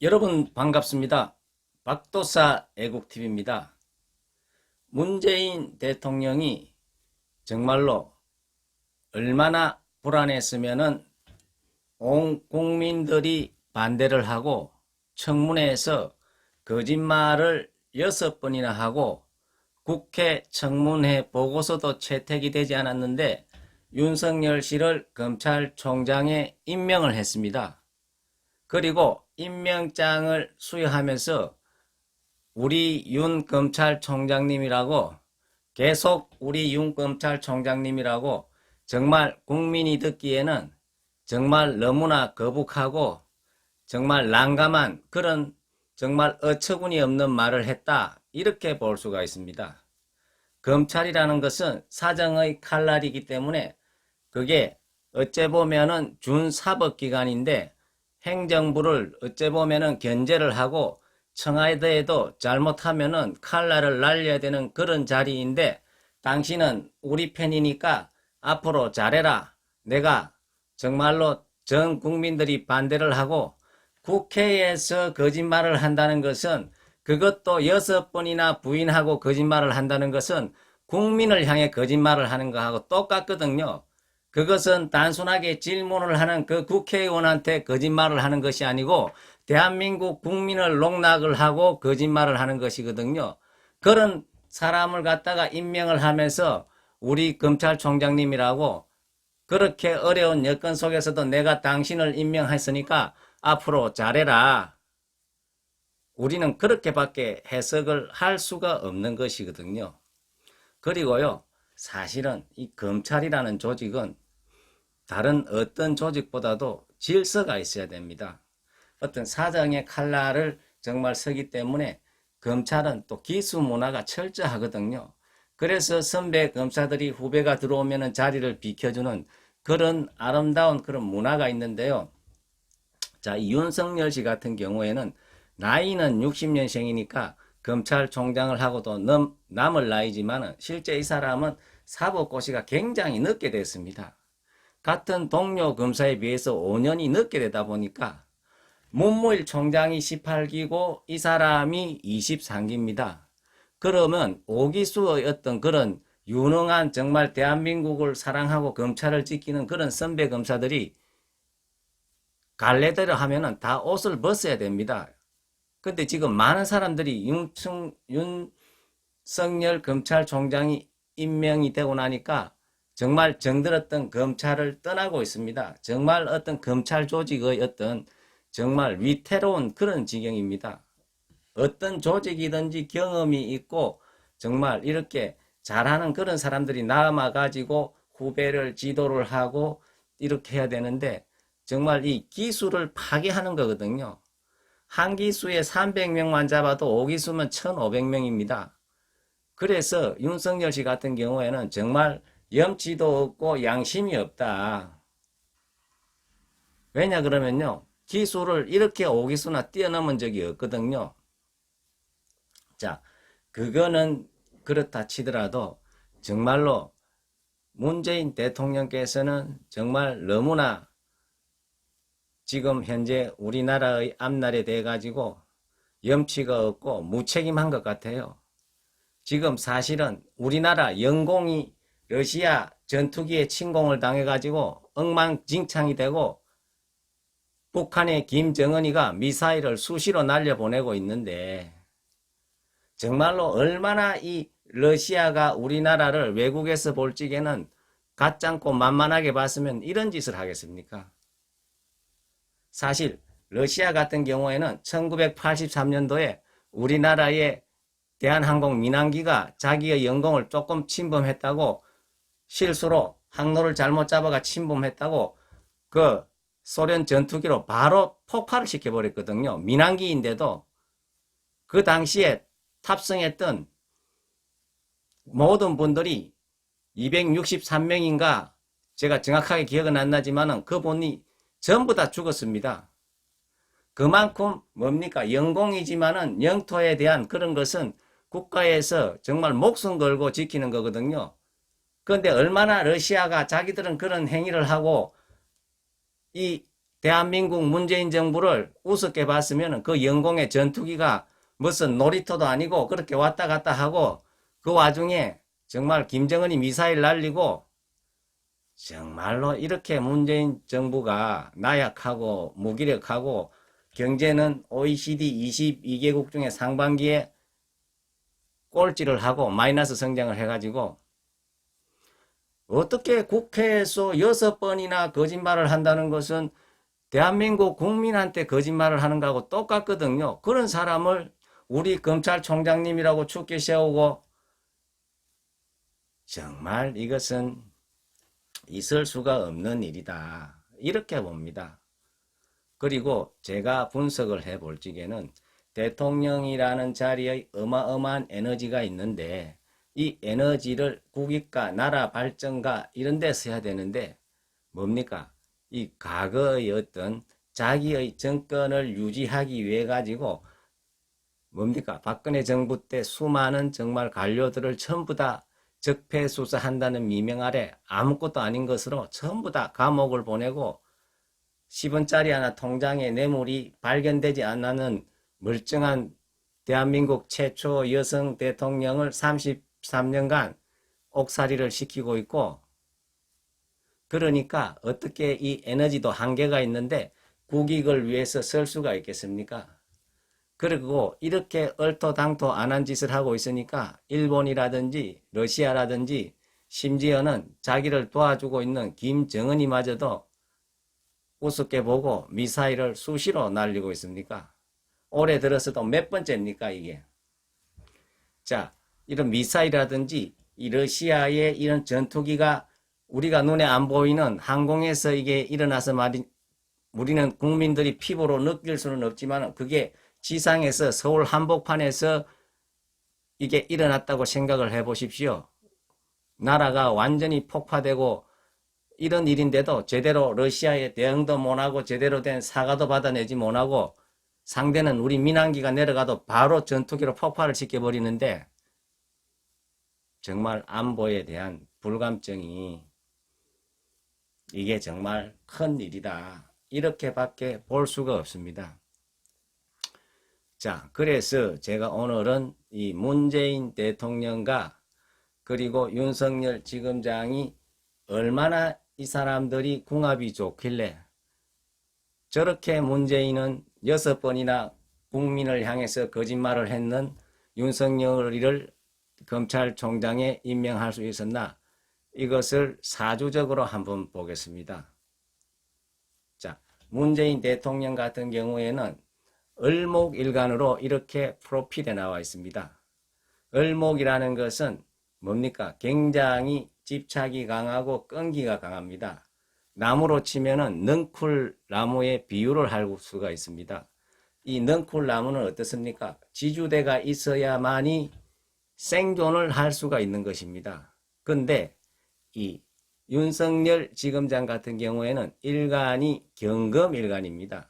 여러분 반갑습니다. 박도사 애국TV입니다. 문재인 대통령이 정말로 얼마나 불안했으면은 온 국민들이 반대를 하고 청문회에서 거짓말을 6번이나 하고 국회 청문회 보고서도 채택이 되지 않았는데 윤석열 씨를 검찰총장에 임명을 했습니다. 그리고 임명장을 수여하면서 우리 윤 검찰총장님이라고 계속 우리 윤 검찰총장님이라고 정말 국민이 듣기에는 정말 너무나 거북하고 정말 난감한 그런 정말 어처구니 없는 말을 했다, 이렇게 볼 수가 있습니다. 검찰이라는 것은 사정의 칼날이기 때문에 그게 어째 보면은 준사법기관인데 행정부를 어째 보면은 견제를 하고 청와대에도 잘못하면은 칼날을 날려야 되는 그런 자리인데, 당신은 우리 편이니까 앞으로 잘해라. 내가 정말로 전 국민들이 반대를 하고 국회에서 거짓말을 한다는 것은, 그것도 6번이나 부인하고 거짓말을 한다는 것은 국민을 향해 거짓말을 하는 거하고 똑같거든요. 그것은 단순하게 질문을 하는 그 국회의원한테 거짓말을 하는 것이 아니고 대한민국 국민을 농락을 하고 거짓말을 하는 것이거든요. 그런 사람을 갖다가 임명을 하면서 우리 검찰총장님이라고 그렇게 어려운 여건 속에서도 내가 당신을 임명했으니까 앞으로 잘해라. 우리는 그렇게밖에 해석을 할 수가 없는 것이거든요. 그리고요, 사실은 이 검찰이라는 조직은 다른 어떤 조직보다도 질서가 있어야 됩니다. 어떤 사정의 칼날을 정말 서기 때문에 검찰은 또 기수 문화가 철저하거든요. 그래서 선배 검사들이 후배가 들어오면 자리를 비켜주는 그런 아름다운 그런 문화가 있는데요. 자, 윤석열 씨 같은 경우에는 나이는 60년생이니까 검찰총장을 하고도 남을 나이지만 실제 이 사람은 사법고시가 굉장히 늦게 됐습니다. 같은 동료 검사에 비해서 5년이 늦게 되다 보니까 문무일 총장이 18기고 이 사람이 23기입니다. 그러면 5기수의 어떤 그런 유능한 정말 대한민국을 사랑하고 검찰을 지키는 그런 선배 검사들이 갈래대로 하면은 다 옷을 벗어야 됩니다. 근데 지금 많은 사람들이 윤석열 검찰총장이 임명이 되고 나니까 정말 정들었던 검찰을 떠나고 있습니다. 정말 어떤 검찰 조직의 어떤 정말 위태로운 그런 지경입니다. 어떤 조직이든지 경험이 있고 정말 이렇게 잘하는 그런 사람들이 남아가지고 후배를 지도를 하고 이렇게 해야 되는데 정말 이 기수를 파괴하는 거거든요. 한 기수에 300명만 잡아도 5기수면 1500명입니다. 그래서 윤석열 씨 같은 경우에는 정말 염치도 없고 양심이 없다. 왜냐 그러면요, 기수를 이렇게 5기수나 뛰어넘은 적이 없거든요. 자, 그거는 그렇다 치더라도 정말로 문재인 대통령께서는 정말 너무나 지금 현재 우리나라의 앞날에 대해 가지고 염치가 없고 무책임한 것 같아요. 지금 사실은 우리나라 영공이 러시아 전투기에 침공을 당해가지고 엉망진창이 되고 북한의 김정은이가 미사일을 수시로 날려보내고 있는데 정말로 얼마나 이 러시아가 우리나라를 외국에서 볼 적에는 가짜고 만만하게 봤으면 이런 짓을 하겠습니까? 사실 러시아 같은 경우에는 1983년도에 우리나라의 대한항공 민항기가 자기의 영공을 조금 침범했다고 실수로 항로를 잘못 잡아가 침범했다고 그 소련 전투기로 바로 폭발을 시켜버렸거든요. 민항기인데도 그 당시에 탑승했던 모든 분들이 263명인가 제가 정확하게 기억은 안 나지만은 그분이 전부 다 죽었습니다. 그만큼 뭡니까? 영공이지만은 영토에 대한 그런 것은 국가에서 정말 목숨 걸고 지키는 거거든요. 그런데 얼마나 러시아가 자기들은 그런 행위를 하고 이 대한민국 문재인 정부를 우습게 봤으면 그 영공의 전투기가 무슨 놀이터도 아니고 그렇게 왔다 갔다 하고 그 와중에 정말 김정은이 미사일 날리고 정말로 이렇게 문재인 정부가 나약하고 무기력하고 경제는 OECD 22개국 중에 상반기에 꼴찌를 하고 마이너스 성장을 해가지고 어떻게 국회에서 6번이나 거짓말을 한다는 것은 대한민국 국민한테 거짓말을 하는 거하고 똑같거든요. 그런 사람을 우리 검찰총장님이라고 축게 세우고 정말 이것은 있을 수가 없는 일이다. 이렇게 봅니다. 그리고 제가 분석을 해볼 적에는 대통령이라는 자리에 어마어마한 에너지가 있는데 이 에너지를 국익과 나라 발전과 이런 데 써야 되는데 뭡니까? 이 과거의 어떤 자기의 정권을 유지하기 위해 가지고 뭡니까? 박근혜 정부 때 수많은 정말 관료들을 전부 다 적폐수사한다는 미명 아래 아무것도 아닌 것으로 전부 다 감옥을 보내고 10원짜리 하나 통장에 뇌물이 발견되지 않는 멀쩡한 대한민국 최초 여성 대통령을 33년간 옥살이를 시키고 있고 그러니까 어떻게 이 에너지도 한계가 있는데 국익을 위해서 쓸 수가 있겠습니까? 그리고 이렇게 얼토당토 안 한 짓을 하고 있으니까 일본이라든지 러시아라든지 심지어는 자기를 도와주고 있는 김정은이마저도 우습게 보고 미사일을 수시로 날리고 있습니까? 올해 들어서도 몇 번째입니까 이게? 자, 이런 미사일이라든지 이 러시아의 이런 전투기가 우리가 눈에 안 보이는 항공에서 이게 일어나서 우리는 국민들이 피부로 느낄 수는 없지만 그게 지상에서 서울 한복판에서 이게 일어났다고 생각을 해 보십시오. 나라가 완전히 폭파되고 이런 일인데도 제대로 러시아에 대응도 못하고 제대로 된 사과도 받아내지 못하고 상대는 우리 민항기가 내려가도 바로 전투기로 폭발을 시켜버리는데 정말 안보에 대한 불감증이 이게 정말 큰 일이다. 이렇게밖에 볼 수가 없습니다. 자, 그래서 제가 오늘은 이 문재인 대통령과 그리고 윤석열 지검장이 얼마나 이 사람들이 궁합이 좋길래 저렇게 문재인은 6번이나 국민을 향해서 거짓말을 했는 윤석열을 검찰총장에 임명할 수 있었나 이것을 사주적으로 한번 보겠습니다. 자, 문재인 대통령 같은 경우에는 을목일간으로 이렇게 프로필에 나와 있습니다. 을목이라는 것은 뭡니까? 굉장히 집착이 강하고 끈기가 강합니다. 나무로 치면은 넝쿨나무의 비유를 할 수가 있습니다. 이 넝쿨나무는 어떻습니까? 지주대가 있어야만이 생존을 할 수가 있는 것입니다. 근데 이 윤석열 지검장 같은 경우에는 일간이 경금일간입니다.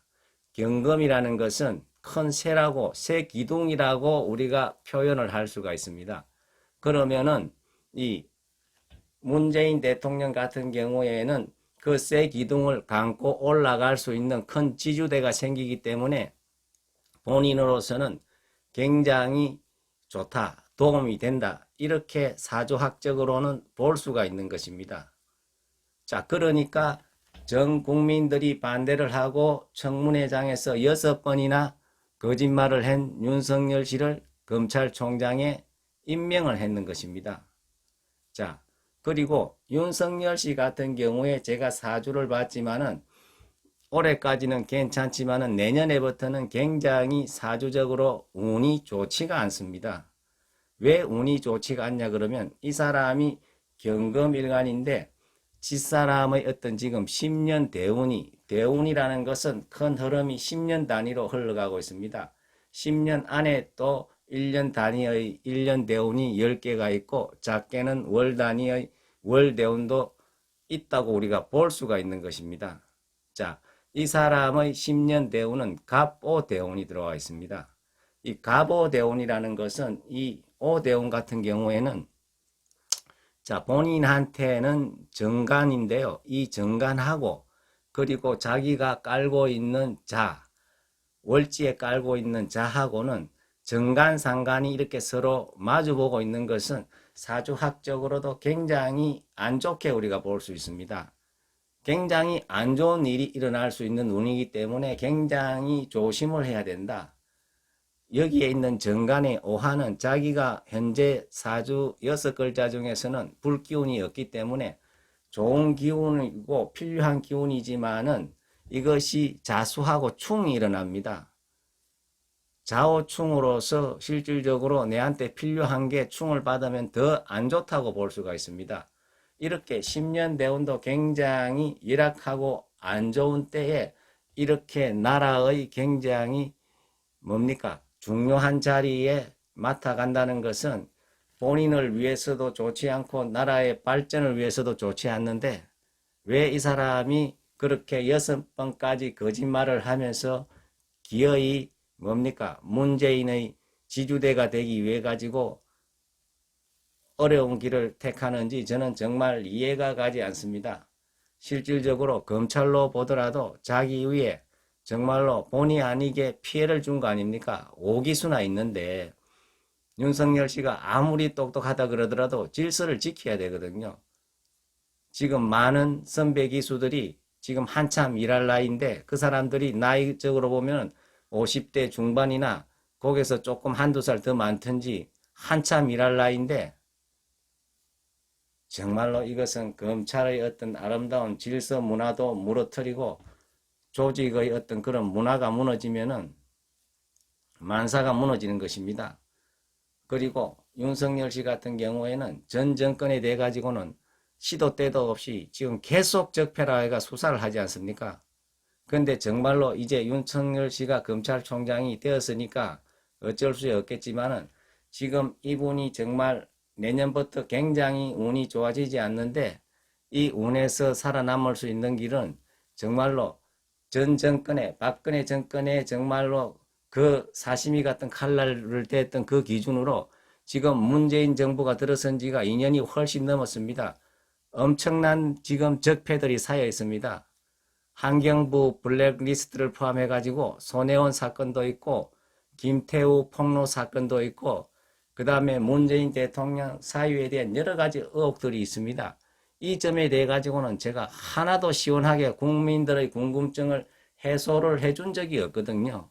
경금이라는 것은 큰 새라고 새 기둥이라고 우리가 표현을 할 수가 있습니다. 그러면은 이 문재인 대통령 같은 경우에는 그 새 기둥을 감고 올라갈 수 있는 큰 지주대가 생기기 때문에 본인으로서는 굉장히 좋다, 도움이 된다 이렇게 사주학적으로는 볼 수가 있는 것입니다. 자, 그러니까 전 국민들이 반대를 하고 청문회장에서 6번이나 거짓말을 한 윤석열 씨를 검찰총장에 임명을 했는 것입니다. 자, 그리고 윤석열 씨 같은 경우에 제가 사주를 봤지만은 올해까지는 괜찮지만은 내년에부터는 굉장히 사주적으로 운이 좋지가 않습니다. 왜 운이 좋지가 않냐 그러면 이 사람이 경금일간인데 집사람의 어떤 지금 10년 대운이라는 것은 큰 흐름이 10년 단위로 흘러가고 있습니다. 10년 안에 또 1년 단위의 1년 대운이 10개가 있고 작게는 월 단위의 월 대운도 있다고 우리가 볼 수가 있는 것입니다. 자, 이 사람의 10년 대운은 갑오 대운이 들어와 있습니다. 이 갑오 대운이라는 것은 이 오 대운 같은 경우에는 자, 본인한테는 정간인데요. 이 정간하고 그리고 자기가 깔고 있는 자, 월지에 깔고 있는 자하고는 정간상간이 이렇게 서로 마주보고 있는 것은 사주학적으로도 굉장히 안 좋게 우리가 볼 수 있습니다. 굉장히 안 좋은 일이 일어날 수 있는 운이기 때문에 굉장히 조심을 해야 된다. 여기에 있는 정간의 오화는 자기가 현재 사주 6글자 중에서는 불기운이 없기 때문에 좋은 기운이고 필요한 기운이지만은 이것이 자수하고 충이 일어납니다. 좌우충으로서 실질적으로 내한테 필요한 게 충을 받으면 더 안 좋다고 볼 수가 있습니다. 이렇게 10년 대운도 굉장히 열악하고 안 좋은 때에 이렇게 나라의 굉장히 뭡니까? 중요한 자리에 맡아간다는 것은 본인을 위해서도 좋지 않고 나라의 발전을 위해서도 좋지 않는데 왜 이 사람이 그렇게 6번까지 거짓말을 하면서 기어이 뭡니까? 문재인의 지주대가 되기 위해 가지고 어려운 길을 택하는지 저는 정말 이해가 가지 않습니다. 실질적으로 검찰로 보더라도 자기 위에 정말로 본의 아니게 피해를 준 거 아닙니까? 5기수나 있는데 윤석열 씨가 아무리 똑똑하다 그러더라도 질서를 지켜야 되거든요. 지금 많은 선배 기수들이 지금 한참 일할 나이인데 그 사람들이 나이적으로 보면 50대 중반이나 거기서 조금 한두 살 더 많든지 한참 일할 나이인데 정말로 이것은 검찰의 어떤 아름다운 질서 문화도 무너뜨리고 조직의 어떤 그런 문화가 무너지면은 만사가 무너지는 것입니다. 그리고 윤석열 씨 같은 경우에는 전 정권에 대해 가지고는 시도 때도 없이 지금 계속 적폐라 해가 수사를 하지 않습니까? 그런데 정말로 이제 윤석열 씨가 검찰총장이 되었으니까 어쩔 수 없겠지만은 지금 이분이 정말 내년부터 굉장히 운이 좋아지지 않는데 이 운에서 살아남을 수 있는 길은 정말로 전 정권에 박근혜 정권에 정말로 그 사시미 같은 칼날을 댔던 그 기준으로 지금 문재인 정부가 들어선 지가 2년이 훨씬 넘었습니다. 엄청난 지금 적폐들이 쌓여 있습니다. 환경부 블랙리스트를 포함해 가지고 손혜원 사건도 있고 김태우 폭로 사건도 있고 그 다음에 문재인 대통령 사유에 대한 여러 가지 의혹들이 있습니다. 이 점에 대해 가지고는 제가 하나도 시원하게 국민들의 궁금증을 해소를 해준 적이 없거든요.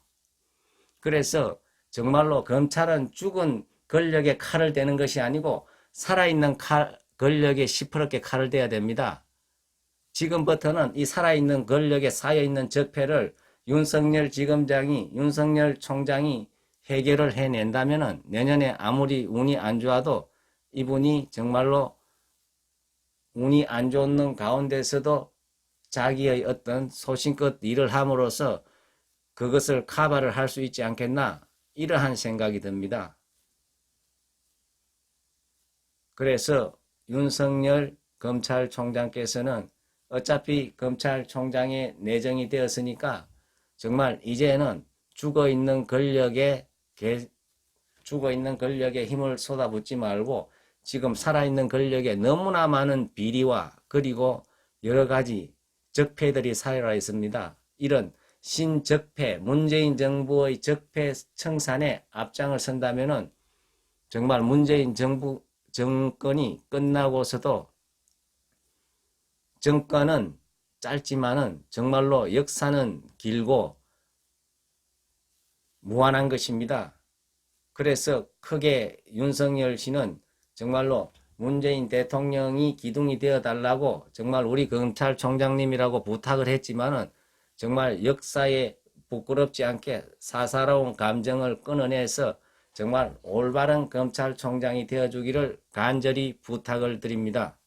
그래서 정말로 검찰은 죽은 권력에 칼을 대는 것이 아니고 살아있는 권력에 시퍼렇게 칼을 대야 됩니다. 지금부터는 이 살아있는 권력에 쌓여있는 적폐를 윤석열 총장이 해결을 해낸다면 내년에 아무리 운이 안 좋아도 이분이 정말로 운이 안 좋는 가운데서도 자기의 어떤 소신껏 일을 함으로써 그것을 커버를 할 수 있지 않겠나 이러한 생각이 듭니다. 그래서 윤석열 검찰총장께서는 어차피 검찰총장에 내정이 되었으니까 정말 이제는 죽어있는 권력에 힘을 쏟아붓지 말고 지금 살아있는 권력에 너무나 많은 비리와 그리고 여러 가지 적폐들이 살아 있습니다. 이런 신적폐, 문재인 정부의 적폐 청산에 앞장을 선다면은 정말 문재인 정권이 끝나고서도 정권은 짧지만은 정말로 역사는 길고 무한한 것입니다. 그래서 크게 윤석열 씨는 정말로 문재인 대통령이 기둥이 되어달라고 정말 우리 검찰총장님이라고 부탁을 했지만은 정말 역사에 부끄럽지 않게 사사로운 감정을 끊어내서 정말 올바른 검찰총장이 되어주기를 간절히 부탁을 드립니다.